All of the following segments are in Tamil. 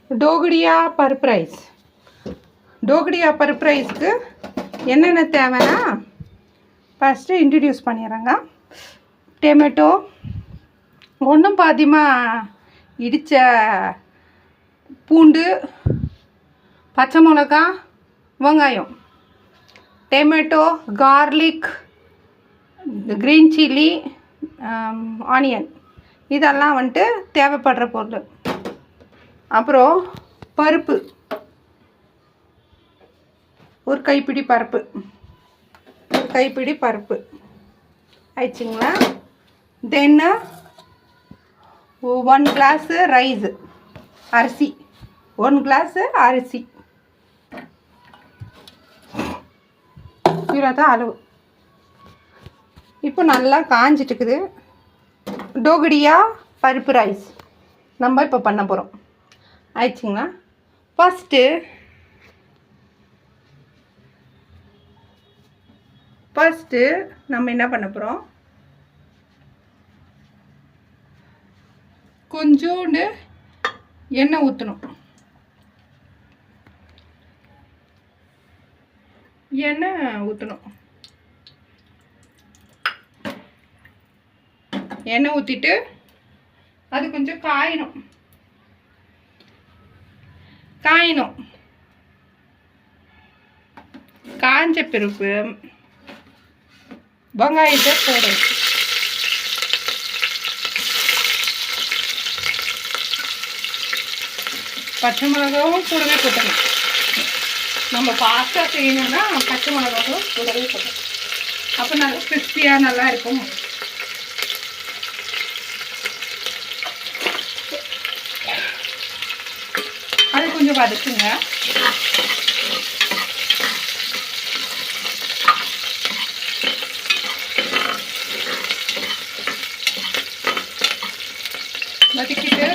டோகடியா பருப்பு ரைஸ். டோகடியா பருப்பு ரைஸ்க்கு என்னென்ன தேவைன்னா ஃபஸ்ட்டு இன்ட்ரடியூஸ் பண்ணிடுறேங்க. டொமேட்டோ ஒன்றும் பாதியமாக இடித்த பூண்டு, பச்சை மிளகா, வெங்காயம், tomato, garlic, green chilli, onion, இதெல்லாம் வந்துட்டு தேவைப்படுற பொருள். அப்புறம் பருப்பு, ஒரு கைப்பிடி பருப்பு ஆயிடுச்சுங்களா. தென்னு 1 கிளாஸு ரைஸு, அரிசி, 1 கிளாஸு அரிசி, இவ்வளோதான் அளவு. இப்போ நல்லா காஞ்சிட்டுக்குது. டோகடியா பருப்பு ரைஸ் நம்ம இப்போ பண்ண போகிறோம். ஆயிடுச்சுங்களா. ஃபஸ்ட்டு நம்ம என்ன பண்ண போகிறோம், கொஞ்சோண்டு எண்ணெய் ஊற்றணும். எண்ணெய் ஊற்றிட்டு அது கொஞ்சம் காயணும். காஞ்ச பிறகு வெங்காயத்தை போடணும். பச்சை மிளகாவும் கூடவே போட்டணும். நம்ம ஃபாஸ்ட்டாக செய்யணும்னா பச்சை மிளகாவும் கூடவே போட்டணும். அப்போ நல்லா கிறிஸ்பியாக நல்லா இருக்கும். அது கொஞ்சம் வதக்குங்க. வதக்கிட்டு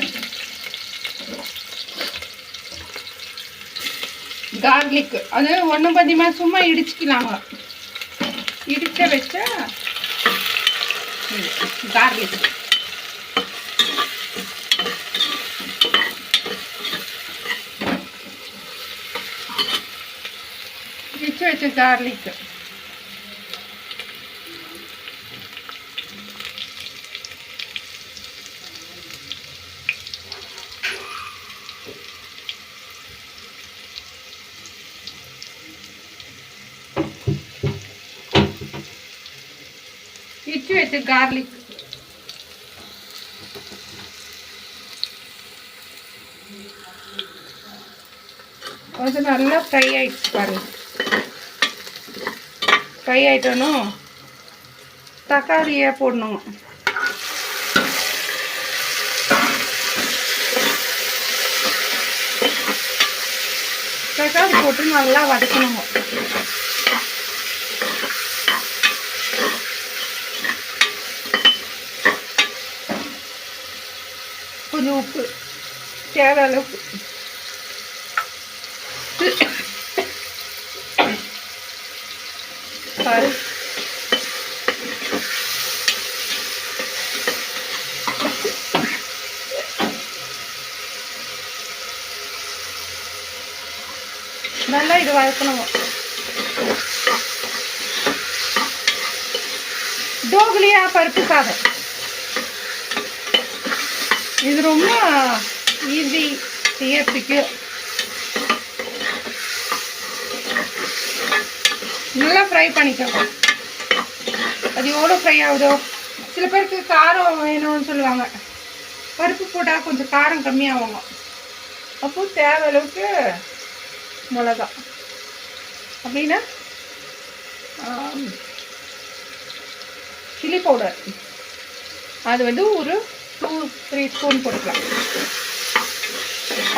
கார்லிக், அது ஒன்றும் பாதியமாக சும்மா இடிச்சுக்கலாங்க. இடிச்ச வச்ச கார்லிக், கார்லிக் இடிச்சு வச்ச கார்லிக் அது நல்லா ஃப்ரை ஆயிடுச்சு பாருங்க. ஃப்ரை ஆகிட்டணும். தக்காளியை போடணும். தக்காளி போட்டு நல்லா வதக்கணும். கொஞ்சம் உப்பு தேவை அளவுக்கு. நல்லா இது வதக்கணும். டோகலியா பருப்பு சாதம் இது ரொம்ப ஈஸி செய்யறதுக்கு. நல்லா ஃப்ரை பண்ணிக்கோங்க. அது எவ்வளோ ஃப்ரை ஆகுதோ. சில பேருக்கு காரம் வேணும்னு சொல்லுவாங்க. பருப்பு போட்டால் கொஞ்சம் காரம் கம்மியாகுங்க. அப்போ தேவை அளவுக்கு மிளகா, அப்படின்னா சில்லி பவுடர், அது வந்து ஒரு 2-3 ஸ்பூன் போட்டுக்கலாம்.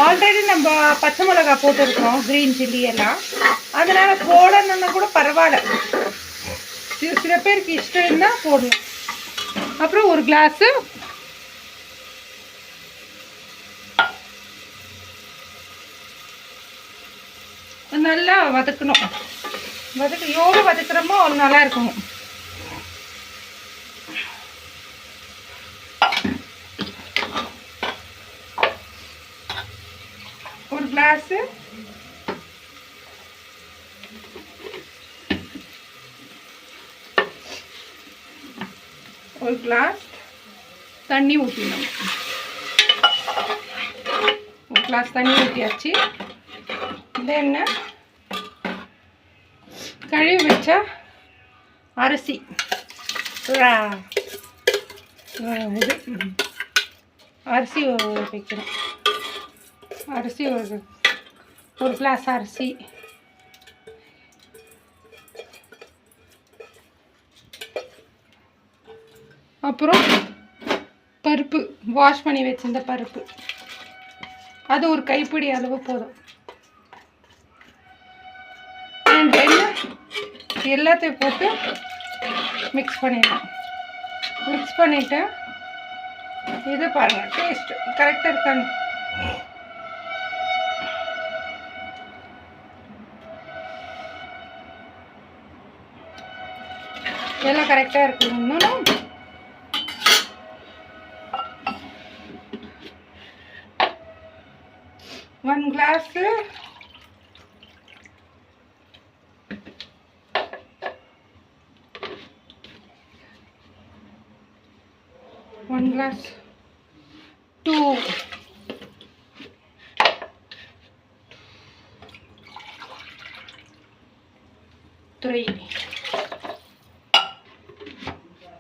ஆல்ரெடி நம்ம பச்சை மிளகா போட்டுருக்கோம், க்ரீன் சில்லி எல்லாம், அதனால் போடணுன்னா கூட பரவாயில்ல. சில பேருக்கு இஷ்டம் இருந்தால் போடணும். அப்புறம் ஒரு கிளாஸு நல்லா வதக்கணும். எவ்வளோ வதக்குறோமோ அவ்வளோ நல்லா இருக்கும். கிளாஸு ஒரு கிளாஸ் தண்ணி ஊற்றிடணும். ஒரு கிளாஸ் தண்ணி ஊற்றியாச்சு. தென் கழுவி வச்ச அரிசி இது அரிசி வைக்கணும். அரிசி ஒரு கிளாஸ் அரிசி, அப்புறம் பருப்பு வாஷ் பண்ணி வச்சிருந்த பருப்பு, அது ஒரு கைப்பிடி அளவு போதும். எல்லாத்தையும் போட்டு மிக்ஸ் பண்ணிடணும். மிக்ஸ் பண்ணிவிட்டு இது பாருங்கள் டேஸ்ட் கரெக்டாக இருக்கான்னு. எல்லாம் கரெக்டாக இருக்கணும். 1 கிளாஸு one glass 2 3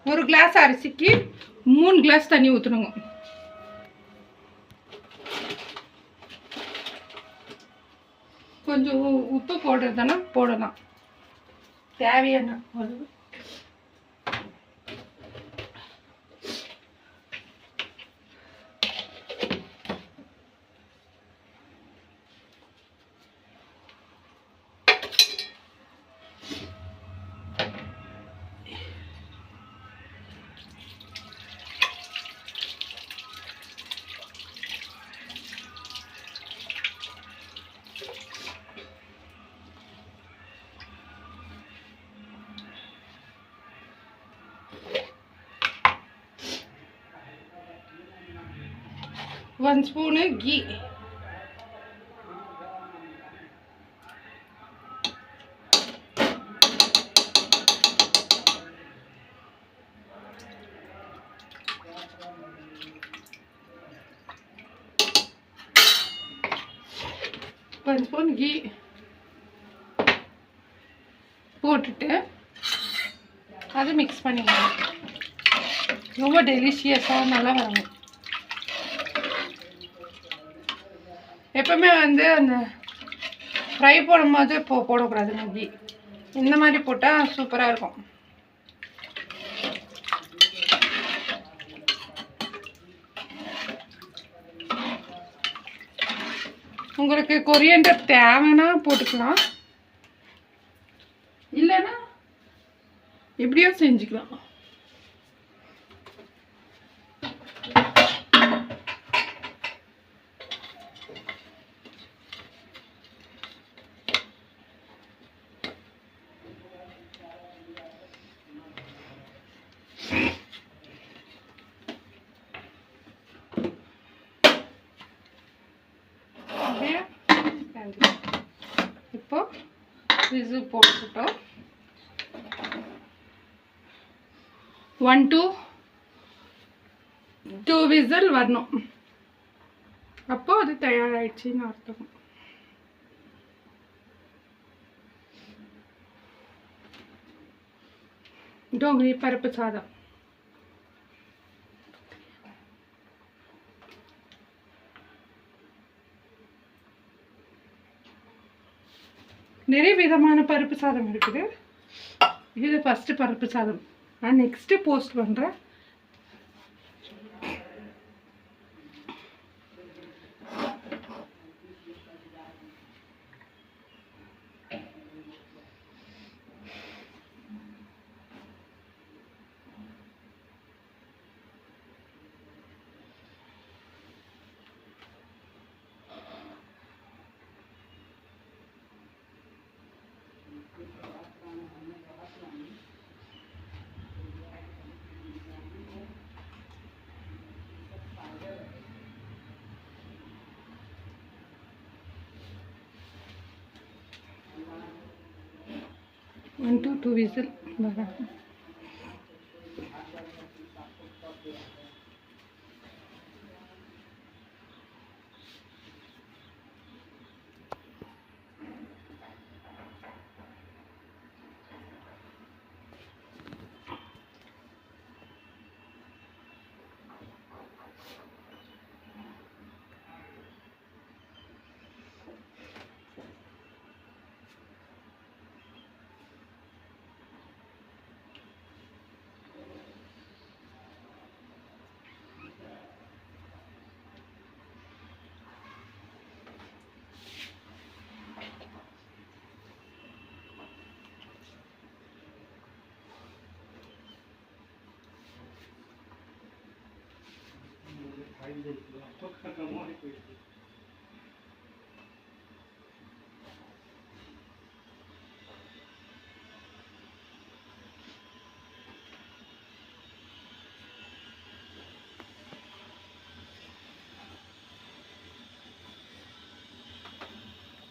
ஒரு கிளாஸ் அரிசிக்கு 3 கிளாஸ் தண்ணி ஊற்றணுங்க. கொஞ்சம் உப்பு போடுறதுனா போடலாம், தேவையான அளவு. One spoon ghee. One spoon ghee போட்டுட்டு அதை மிக்ஸ் பண்ணிக்கலாம். ரொம்ப டெலிஷியஸாக நல்லா வரும். எப்பவுமே வந்து அந்த ஃப்ரை போடும்போது போடக்கூடாது கீ. இந்த மாதிரி போட்டால் சூப்பராக இருக்கும். உங்களுக்கு கொரியண்டர் தேவைன்னா போட்டுக்கலாம், இல்லைன்னா இப்படியோ செஞ்சுக்கலாம். இப்போ விசில் போட்டுட்டோம். 1 to 2 விசில் வரணும். அப்போ அது தயாராகிடுச்சின்னு அர்த்தம். டோங்கரி பருப்பு சாதம். நிறைய விதமான பருப்பு சாதம் இருக்குது. இது ஃபஸ்ட்டு பருப்பு சாதம். நான் நெக்ஸ்ட்டு போஸ்ட் பண்ணுறேன். 1 to 2 விசில் வரும்.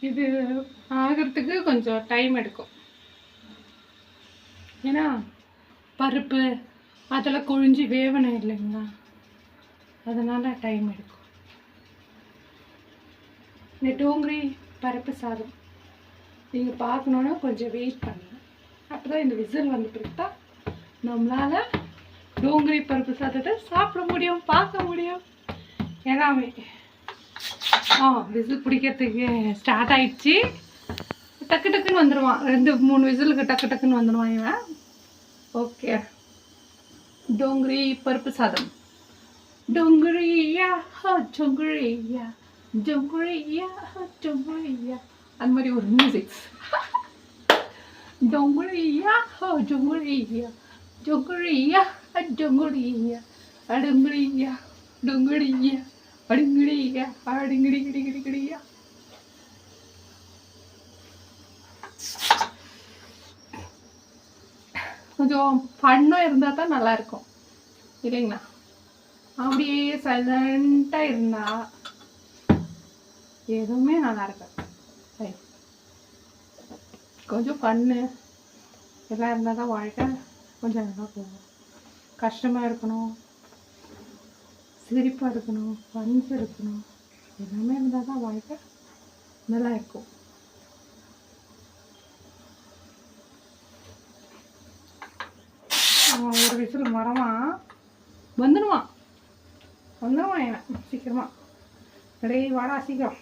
இது ஆகிறதுக்கு கொஞ்சம் டைம் எடுக்கும். ஏன்னா பருப்பு அதெல்லாம் கொழிஞ்சு வேவணும் இல்லைங்களா, அதனால் டைம் எடுக்கும். இந்த டோங்கரி பருப்பு சாதம் நீங்கள் பார்க்கணுன்னா கொஞ்சம் வெயிட் பண்ணுங்கள். அப்போ தான் இந்த விசில் வந்து பிறகு தான் நம்மளால் டோங்கரி பருப்பு சாதத்தை சாப்பிட முடியும், பார்க்க முடியும். ஏன்னா விசில் பிடிக்கிறதுக்கு ஸ்டார்ட் ஆயிடுச்சு. டக்கு டக்குன்னு வந்துடுவான், 2-3 விசிலுக்கு டக்கு டக்குன்னு வந்துடுவான் இவன். ஓகே, டோங்கரி பருப்பு சாதம். டோங்கரியா டோங்கரியா டோங்கரியா டோங்கரியா, அந்த மாதிரி ஒரு மியூசிக். டோங்கரியா டோங்கரியா டோங்கரியா டோங்கரியா அடங்கரியா டோங்கரியா அடிங்கடியா அடிங்கடிங்கடிங்கடியா. கொஞ்சம் ஃபன்னாக இருந்தால் தான் நல்லாயிருக்கும் இல்லைங்களா. அப்படியே சைலண்ட்டாக இருந்தால் எதுவுமே நல்லா இருக்காது. கொஞ்சம் ஃபன்னு எல்லாம் இருந்தால் தான் வாழ்க்கை கொஞ்சம் நல்லா போகும். கஷ்டமாக இருக்கணும், சிரிப்பாக இருக்கணும், ஃபன்ஸ் இருக்கணும், எல்லாமே இருந்தால் தான் வாழ்க்கை நல்லா இருக்கும். ஒரு விசில் மரமாக வந்துடுவான் இவன் சீக்கிரமாக. வாடா சீக்கிரம்.